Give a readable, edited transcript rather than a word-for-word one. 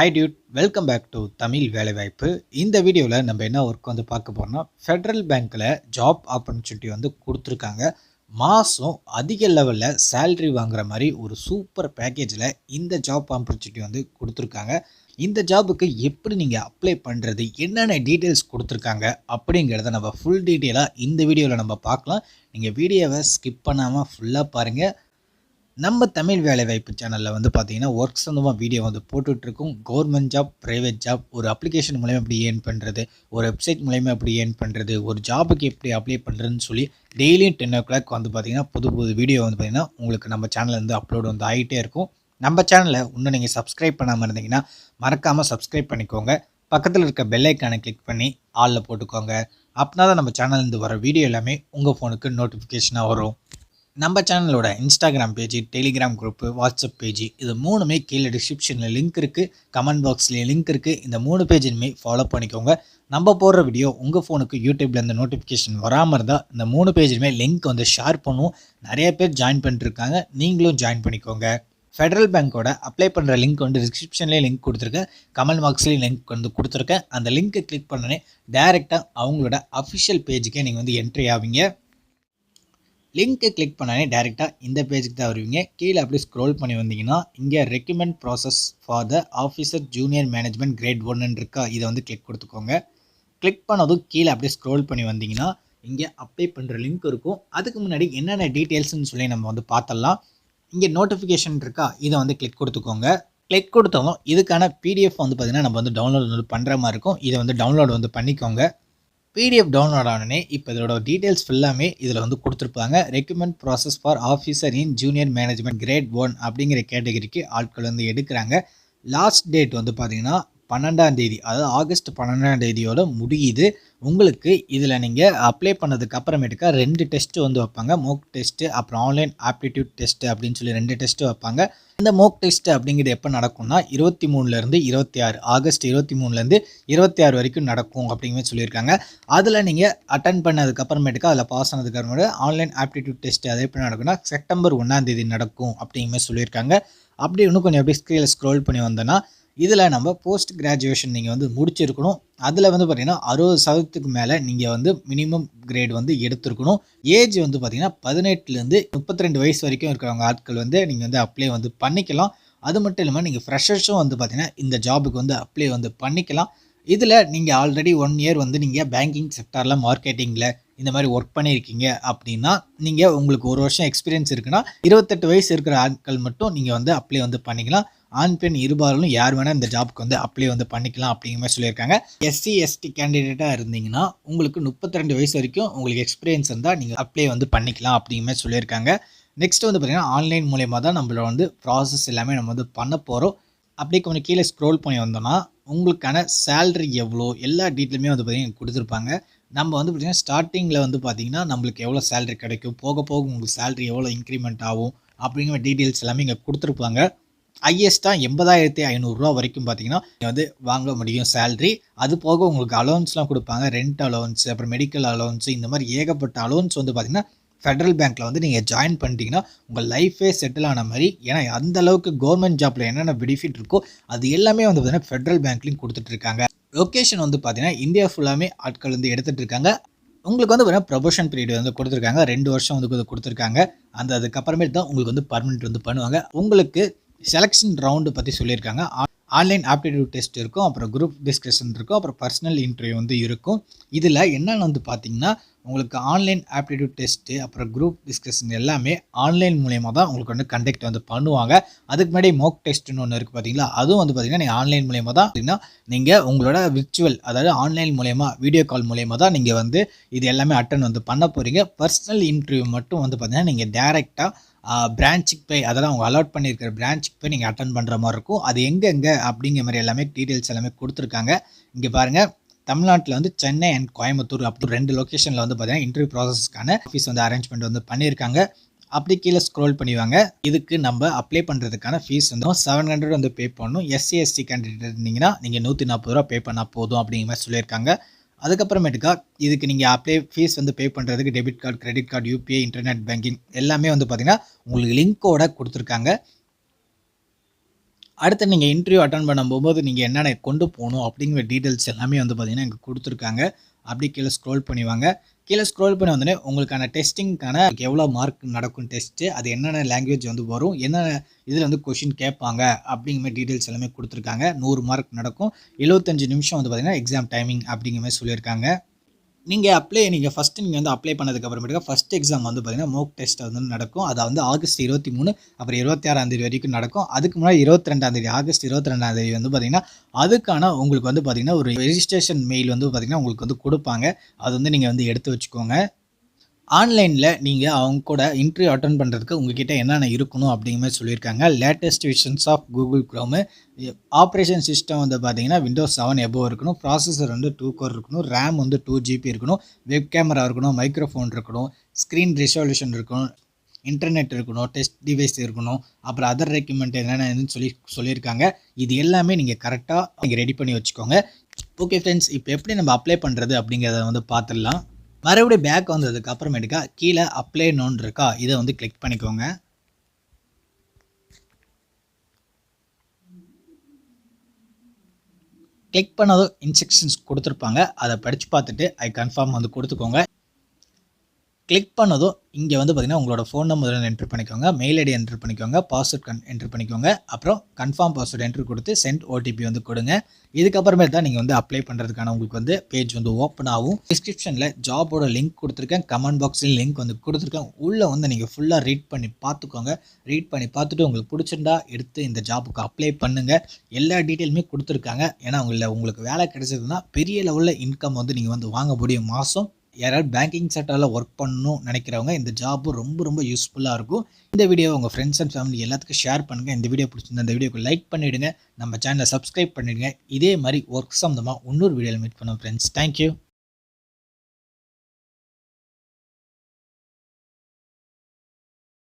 Hi dude, welcome back to Tamil வேலைவாய்ப்பு. இந்த வீடியோவில் நம்ம என்ன ஒர்க் வந்து பார்க்க போகிறோம்னா, ஃபெட்ரல் பேங்க்கில் ஜாப் ஆப்பர்ச்சுனிட்டி வந்து கொடுத்துருக்காங்க. மாதம் அதிக லெவலில் சேல்ரி வாங்குற மாதிரி ஒரு சூப்பர் பேக்கேஜில் இந்த ஜாப் ஆப்பர்ச்சுனிட்டி வந்து கொடுத்துருக்காங்க. இந்த ஜாபுக்கு எப்படி நீங்கள் அப்ளை பண்ணுறது, என்னென்ன டீட்டெயில்ஸ் கொடுத்துருக்காங்க அப்படிங்கிறத நம்ம ஃபுல் டீட்டெயிலாக இந்த வீடியோவில் நம்ம பார்க்கலாம். நீங்கள் வீடியோவை ஸ்கிப் பண்ணாமல் ஃபுல்லாக பாருங்கள். நம்ம தமிழ் வேலைவாய்ப்பு சேனலில் வந்து பார்த்தீங்கன்னா ஒர்க் சம்மந்தமாக வீடியோ வந்து போட்டுட்ருக்கோம். கவர்மெண்ட் ஜாப், ப்ரைவேட் ஜாப், ஒரு அப்ளிகேஷன் மூலயமா எப்படி ஏர்ன் பண்ணுறது, ஒரு வெப்சைட் மூலயமா எப்படி ஏர்ன் பண்ணுறது, ஒரு ஜாபுக்கு எப்படி அப்ளை பண்ணுறதுன்னு சொல்லி டெய்லியும் 10 o'clock வந்து பார்த்திங்கன்னா புது வீடியோ வந்து பார்த்திங்கன்னா உங்களுக்கு நம்ம சேனலில் வந்து அப்லோட் வந்து ஆகிட்டே இருக்கும். நம்ம சேனலை இன்னும் நீங்கள் சப்ஸ்கிரைப் பண்ணாமல் இருந்தீங்கன்னா மறக்காமல் சப்ஸ்கிரைப் பண்ணிக்கோங்க. பக்கத்தில் இருக்க பெல் ஐக்கானை கிளிக் பண்ணி ஆலில் போட்டுக்கோங்க. அப்படின்னா தான் நம்ம சேனல்லேருந்து வர வீடியோ எல்லாமே உங்கள் ஃபோனுக்கு நோட்டிஃபிகேஷனாக வரும். நம்ம சேனலோட Instagram page, Telegram group, WhatsApp page இது மூணுமே கீழே டிஸ்கிரிப்ஷனில் லிங்க் இருக்குது, கமெண்ட் பாக்ஸ்லேயே லிங்க் இருக்குது. இந்த 3 பேஜுமே ஃபாலோ பண்ணிக்கோங்க. நம்ம போடுற வீடியோ உங்கள் ஃபோனுக்கு யூடியூப்பில் இந்த நோட்டிஃபிகேஷன் வராமல் இருந்தால் இந்த 3 பேஜுமே லிங்க் வந்து ஷேர் பண்ணுவோம். நிறைய பேர் ஜாயின் பண்ணிட்டுருக்காங்க, நீங்களும் ஜாயின் பண்ணிக்கோங்க. ஃபெடரல் பேங்க்கோட அப்ளை பண்ணுற லிங்க் வந்து டிஸ்கிரிப்ஷன்லேயே லிங்க் கொடுத்துருக்கேன், கமெண்ட் பாக்ஸ்லேயும் லிங்க் வந்து கொடுத்துருக்கேன். அந்த லிங்க்கை கிளிக் பண்ணனே டேரெக்டாக அவங்களோட அஃபிஷியல் பேஜுக்கே நீங்கள் வந்து என்ட்ரி ஆவீங்க. லிங்க்கை கிளிக் பண்ணாலே டேரெக்டாக இந்த பேஜுக்கு தான் வருவீங்க. கீழே அப்படியே ஸ்க்ரோல் பண்ணி வந்தீங்கன்னா இங்கே recommend process for the officer junior management great 1 இருக்கா, இதை வந்து கிளிக் கொடுத்துக்கோங்க. கிளிக் பண்ணதும் கீழே அப்படியே ஸ்க்ரோல் பண்ணி வந்தீங்கன்னா இங்கே அப்ளை பண்ணுற லிங்க் இருக்கும். அதுக்கு முன்னாடி என்னென்ன டீட்டெயில்ஸ்னு சொல்லி நம்ம வந்து பார்த்துடலாம். இங்கே நோட்டிஃபிகேஷன் இருக்கா, இதை வந்து கிளிக் கொடுத்துக்கோங்க. கிளிக் கொடுத்ததும் இதுக்கான பிடிஎஃப் வந்து பார்த்திங்கன்னா நம்ம வந்து டவுன்லோட் வந்து பண்ணுற மாதிரி இருக்கும். இதை வந்து டவுன்லோட் வந்து பண்ணிக்கோங்க. பிடிஎஃப் டவுன்லோட் ஆனே இப்போ இதோட டீட்டெயில்ஸ் ஃபுல்லாமே இதில் வந்து கொடுத்துருப்பாங்க. Recommend process for officer in junior management great 1 அப்படிங்கிற கேட்டகரிக்கு ஆட்கள் வந்து எடுக்கிறாங்க. லாஸ்ட் டேட் வந்து பார்த்திங்கன்னா 12ஆம் தேதி, அதாவது ஆகஸ்ட் 12ஆம் தேதியோட முடியுது. உங்களுக்கு இதில் நீங்கள் அப்ளை பண்ணதுக்கு அப்புறமேட்டுக்கா 2 டெஸ்ட்டு வந்து வைப்பாங்க. மோக் டெஸ்ட்டு, அப்புறம் ஆன்லைன் ஆப்டிடியூட் டெஸ்ட்டு அப்படின்னு சொல்லி 2 டெஸ்ட்டு வைப்பாங்க. இந்த மோக் டெஸ்ட் அப்படிங்கிறது எப்போ நடக்கும்னா 23லேருந்து 26, ஆகஸ்ட் 23லேருந்து 26 வரைக்கும் நடக்கும் அப்படிங்கிற சொல்லியிருக்காங்க. அதில் நீங்கள் அட்டன் பண்ணதுக்கு அப்புறமேட்டுக்கா அதில் பாஸ் ஆனதுக்கு அப்புறமேட்டு ஆன்லைன் ஆப்டிடியூட் டெஸ்ட்டு அது எப்படி நடக்கும்னா செப்டம்பர் 1ஆம் தேதி நடக்கும் அப்படிங்கிற சொல்லியிருக்காங்க. அப்படி இன்னும் கொஞ்சம் எப்படி ஸ்க்ரீனில் ஸ்க்ரோல் பண்ணி வந்தோன்னா இதில் நம்ம போஸ்ட் கிராஜுவேஷன் நீங்கள் வந்து முடிச்சிருக்கணும். அதில் வந்து பார்த்திங்கன்னா 60% மேலே நீங்கள் வந்து மினிமம் கிரேட் வந்து எடுத்துருக்கணும். ஏஜ் வந்து பார்த்திங்கன்னா 18லேருந்து 32 வயசு வரைக்கும் இருக்கிறவங்க ஆட்கள் வந்து நீங்கள் வந்து அப்ளை வந்து பண்ணிக்கலாம். அது மட்டும் இல்லாமல் நீங்கள் ஃப்ரெஷர்ஸும் வந்து பார்த்திங்கன்னா இந்த ஜாபுக்கு வந்து அப்ளை வந்து பண்ணிக்கலாம். இதில் நீங்கள் ஆல்ரெடி 1 இயர் வந்து நீங்கள் பேங்கிங் செக்டாரில், மார்க்கெட்டிங்கில் இந்த மாதிரி ஒர்க் பண்ணியிருக்கீங்க அப்படின்னா நீங்கள் உங்களுக்கு 1 வருஷம் எக்ஸ்பீரியன்ஸ் இருக்குன்னா 28 வயசு இருக்கிற ஆட்கள் மட்டும் நீங்கள் வந்து அப்ளை வந்து பண்ணிக்கலாம். ஆண் பெண் இருபாலரும் யார் வேணால் இந்த ஜாப்க்கு வந்து அப்ளை வந்து பண்ணிக்கலாம் அப்படிங்கிற மாதிரி சொல்லியிருக்காங்க. எஸ்சி எஸ்டி கேண்டிடேட்டாக இருந்தீங்கன்னா உங்களுக்கு 32 வயசு வரைக்கும் உங்களுக்கு எக்ஸ்பீரியன்ஸ் இருந்தால் நீங்கள் அப்ளை வந்து பண்ணிக்கலாம் அப்படிங்கிற மாதிரி சொல்லியிருக்காங்க. நெக்ஸ்ட் வந்து பார்த்திங்கன்னா ஆன்லைன் மூலயமா தான் நம்மளோட வந்து ப்ராசஸ் எல்லாமே நம்ம வந்து பண்ண போகிறோம். அப்படியே கொஞ்சம் கீழே ஸ்க்ரோல் பண்ணி வந்தோம்னா உங்களுக்கான சேல்ரி எவ்வளோ எல்லா டீட்டெயிலுமே வந்து பார்த்திங்கன்னா கொடுத்துருப்பாங்க. நம்ம வந்து பார்த்திங்கன்னா ஸ்டார்டிங்கில் வந்து பார்த்திங்கன்னா நம்மளுக்கு எவ்வளோ சேல்ரி கிடைக்கும், போக போக உங்களுக்கு சேல்ரி எவ்வளோ இன்க்ரிமெண்ட் ஆகும் அப்படிங்கிற டீட்டெயில்ஸ் எல்லாமே இங்கே கொடுத்துருப்பாங்க. ஹையஸ்ட்டாக 80,500 ரூபா வரைக்கும் பார்த்தீங்கன்னா வந்து வாங்க முடியும் சேல்ரி. அது போக உங்களுக்கு அலோவன்ஸ்லாம் கொடுப்பாங்க, ரெண்ட் அலோவன்ஸ், அப்புறம் மெடிக்கல் அலோவன்ஸ், இந்த மாதிரி ஏகப்பட்ட அலோவன்ஸ் வந்து பார்த்திங்கன்னா ஃபெடரல் பேங்க்கில் வந்து நீங்கள் ஜாயின் பண்ணிட்டீங்கன்னா உங்கள் லைஃபே செட்டில் ஆன மாதிரி. ஏன்னா அந்த அளவுக்கு கவர்மெண்ட் ஜாப்பில் என்னென்ன பெனிஃபிட் இருக்கோ அது எல்லாமே வந்து பார்த்திங்கன்னா ஃபெடரல் பேங்க்லையும் கொடுத்துட்ருக்காங்க. லொக்கேஷன் வந்து பார்த்திங்கன்னா இந்தியா ஃபுல்லாமே ஆட்கள் வந்து எடுத்துகிட்டு இருக்காங்க. உங்களுக்கு வந்து வேணால் ப்ரொமோஷன் பீரியட் வந்து கொடுத்துருக்காங்க, 2 வருஷம் வந்து கொடுத்துருக்காங்க. அதுக்கப்புறமேட்டு தான் உங்களுக்கு வந்து பர்மனெண்ட் வந்து பண்ணுவாங்க. உங்களுக்கு செலெக்ஷன் ரவுண்டு பற்றி சொல்லியிருக்காங்க. ஆன்லைன் ஆப்டிடியூட் டெஸ்ட் இருக்கும், அப்புறம் குரூப் டிஸ்கஷன் இருக்கும், அப்புறம் பர்சனல் இன்டர்வியூ வந்து இருக்கும். இதில் என்னென்னு வந்து பார்த்திங்கன்னா உங்களுக்கு ஆன்லைன் ஆப்டிடியூட் டெஸ்ட்டு, அப்புறம் குரூப் டிஸ்கஷன் எல்லாமே ஆன்லைன் மூலயமா தான் உங்களுக்கு வந்து கண்டக்ட் வந்து பண்ணுவாங்க. அதுக்கு முன்னாடி மோக் டெஸ்ட்டுன்னு ஒன்று இருக்குது பார்த்தீங்களா, அதுவும் வந்து பார்த்திங்கன்னா நீங்கள் ஆன்லைன் மூலயமா தான் அப்படின்னா நீங்கள் உங்களோட விர்ச்சுவல், அதாவது ஆன்லைன் மூலயமா வீடியோ கால் மூலயமா தான் நீங்கள் வந்து இது எல்லாமே அட்டன் வந்து பண்ண போகிறீங்க. பர்சனல் இன்டர்வியூ மட்டும் வந்து பார்த்திங்கன்னா நீங்கள் டேரெக்டாக பிரான்ச்சுக்கு போய், அதெல்லாம் அவங்க அலாட் பண்ணியிருக்கிற பிரான்ச்சுக்கு போய் நீங்கள் அட்டன் பண்ணுற மாதிரி இருக்கும். அது எங்கே அப்படிங்கிற மாதிரி எல்லாமே டீட்டெயில்ஸ் எல்லாமே கொடுத்துருக்காங்க. இங்கே பாருங்கள், தமிழ்நாட்டில் வந்து சென்னை அண்ட் கோயம்புத்தூர் அப்படி 2 லொக்கேஷனில் வந்து பார்த்தீங்கன்னா இன்டர்வியூ ப்ராசஸ்க்கான ஆஃபீஸ் வந்து அரேஞ்ச்மெண்ட் வந்து பண்ணியிருக்காங்க. அப்படி கீழே ஸ்க்ரோல் பண்ணிவாங்க. இதுக்கு நம்ம அப்ளை பண்ணுறதுக்கான ஃபீஸ் வந்து 700 வந்து பே பண்ணணும். எஸ்சி எஸ்டி கேண்டிடேட் இருந்தீங்கன்னா நீங்கள் 140 ரூபா பே பண்ணால் போதும் அப்படிங்கிற மாதிரி சொல்லியிருக்காங்க. அதுக்கப்புறமேட்டுக்கா இதுக்கு நீங்கள் அப்ளை ஃபீஸ் வந்து பே பண்ணுறதுக்கு debit card, credit card, UPI, internet banking எல்லாமே வந்து பார்த்திங்கன்னா உங்களுக்கு லிங்க்கோட கொடுத்துருக்காங்க. அடுத்து நீங்கள் இன்டர்வியூ அட்டெண்ட் பண்ணும்போது நீங்கள் என்னென்ன கொண்டு போகணும் அப்படிங்கிற டீட்டெயில்ஸ் எல்லாமே வந்து பார்த்திங்கன்னா இங்கே கொடுத்துருக்காங்க. அப்படி கீழே ஸ்க்ரோல் பண்ணி வாங்க. கீழே ஸ்க்ரோல் பண்ணி வந்தோடனே உங்களுக்கான டெஸ்டிங்க்கான எவ்வளோ மார்க் நடக்கும் டெஸ்ட்டு, அது என்னென்ன லாங்குவேஜ் வந்து வரும், என்னென்ன இதில் வந்து கொஷின் கேட்பாங்க அப்படிங்கிற மாதிரி டீட்டெயில்ஸ் எல்லாமே கொடுத்துருக்காங்க. 100 மார்க் நடக்கும். 75 நிமிஷம் வந்து பார்த்திங்கன்னா எக்ஸாம் டைமிங் அப்படிங்கிற மாதிரி சொல்லியிருக்காங்க. நீங்கள் ஃபஸ்ட்டு வந்து அப்ளை பண்ணதுக்கு அப்புறமேட்டுக்கா ஃபஸ்ட் எக்ஸாம் வந்து பார்த்தீங்கன்னா மோக் டெஸ்ட் வந்து நடக்கும். அது வந்து ஆகஸ்ட் 23 அப்புறம் 26ஆம் வரைக்கும் நடக்கும். அதுக்கு முன்னாடி 22ஆம் ஆகஸ்ட் 22ஆம் வந்து பார்த்தீங்கன்னா அதுக்கான உங்களுக்கு வந்து பார்த்தீங்கன்னா ஒரு ரெஜிஸ்ட்ரேஷன் மெயில் வந்து பார்த்தீங்கன்னா உங்களுக்கு வந்து கொடுப்பாங்க. அது வந்து நீங்கள் வந்து எடுத்து வச்சுக்கோங்க. ஆன்லைனில் நீங்கள் அவங்க கூட இன்டர்வியூ அட்டெண்ட் பண்ணுறதுக்கு உங்ககிட்ட என்னென்ன இருக்கணும் அப்படிங்கிற மாதிரி சொல்லியிருக்காங்க. Latest versions of Google Chrome, operation system வந்து பார்த்தீங்கன்னா விண்டோஸ் 7 எபோவ் இருக்கணும், ப்ராசஸர் வந்து 2 கோர் இருக்கணும், ரேம் வந்து 2 GB இருக்கணும், வெப் கேமரா இருக்கணும், மைக்ரோஃபோன் இருக்கணும், ஸ்க்ரீன் ரெசல்யூஷன் இருக்கணும், இன்டர்நெட் இருக்கணும், டெஸ்ட் டிவைஸ் இருக்கணும், அப்புறம் அதர் ரெக்யூமெண்ட் என்னென்னு சொல்லியிருக்காங்க. இது எல்லாமே நீங்கள் கரெக்டாக நீங்கள் ரெடி பண்ணி வச்சுக்கோங்க. ஓகே ஃப்ரெண்ட்ஸ், இப்போ எப்படி நம்ம அப்ளை பண்ணுறது அப்படிங்கிறத வந்து பார்த்துடலாம். மறுபடியும் பேக் வந்ததுக்கு அப்புறமேட்டுக்கா கீழே அப்ளை நோன்னு இருக்கா, இதை வந்து கிளிக் பண்ணிக்கோங்க. கிளிக் பண்ணதும் இன்ஸ்ட்ரக்ஷன்ஸ் கொடுத்துருப்பாங்க. அதை படித்து பார்த்துட்டு ஐ கன்ஃபார்ம் வந்து கொடுத்துக்கோங்க. கிளிக் பண்ணதும் இங்கே வந்து பார்த்திங்கன்னா உங்களோட ஃபோன் நம்பர் என்ட்ரு பண்ணிக்கோங்க, மெயில் ஐடி என்ட்ரு பண்ணிக்கோங்க, பாஸ்வேர்ட் என்ட்ரு பண்ணிக்கோங்க, அப்புறம் கன்ஃபார்ம் பாஸ்வேர்ட் என்ட்ரு கொடுத்து சென்ட் ஓடிபி வந்து கொடுங்க. இதுக்கப்புறமே தான் நீங்கள் வந்து அப்ளை பண்ணுறதுக்கான உங்களுக்கு வந்து பேஜ் வந்து ஓப்பன் ஆகும். டிஸ்கிரிப்ஷனில் ஜாபோட லிங்க் கொடுத்துருக்கேன், கமெண்ட் பாக்ஸில் லிங்க் வந்து கொடுத்துருக்கேன். உள்ளே வந்து நீங்கள் ஃபுல்லாக ரீட் பண்ணி பார்த்துக்கோங்க. ரீட் பண்ணி பார்த்துட்டு உங்களுக்கு பிடிச்சிருந்தா எடுத்து இந்த ஜாபுக்கு அப்ளை பண்ணுங்கள். எல்லா டீட்டெயிலுமே கொடுத்துருக்காங்க. ஏன்னா உங்களுக்கு வேலை கிடைச்சதுன்னா பெரிய லெவலில் இன்கம் வந்து நீங்கள் வந்து வாங்க முடியும். மாதம் யாராவது பேங்கிங் செக்டரில் ஒர்க் பண்ணணும்னு நினைக்கிறவங்க இந்த ஜாப்பு ரொம்ப ரொம்ப யூஸ்ஃபுல்லாக இருக்கும். இந்த வீடியோ உங்கள் ஃப்ரெண்ட்ஸ் அண்ட் ஃபேமிலி எல்லாத்துக்கும் ஷேர் பண்ணுங்கள். இந்த வீடியோ பிடிச்சிருந்தா இந்த வீடியோக்கு லைக் பண்ணிவிடுங்க, நம்ம சேனலை சப்ஸ்கிரைப் பண்ணிவிடுங்க. இதே மாதிரி ஒர்க் சம்மந்தமாக இன்னொரு வீடியோவில் மீட் பண்ணுவோம் ஃப்ரெண்ட்ஸ். தேங்க்யூ.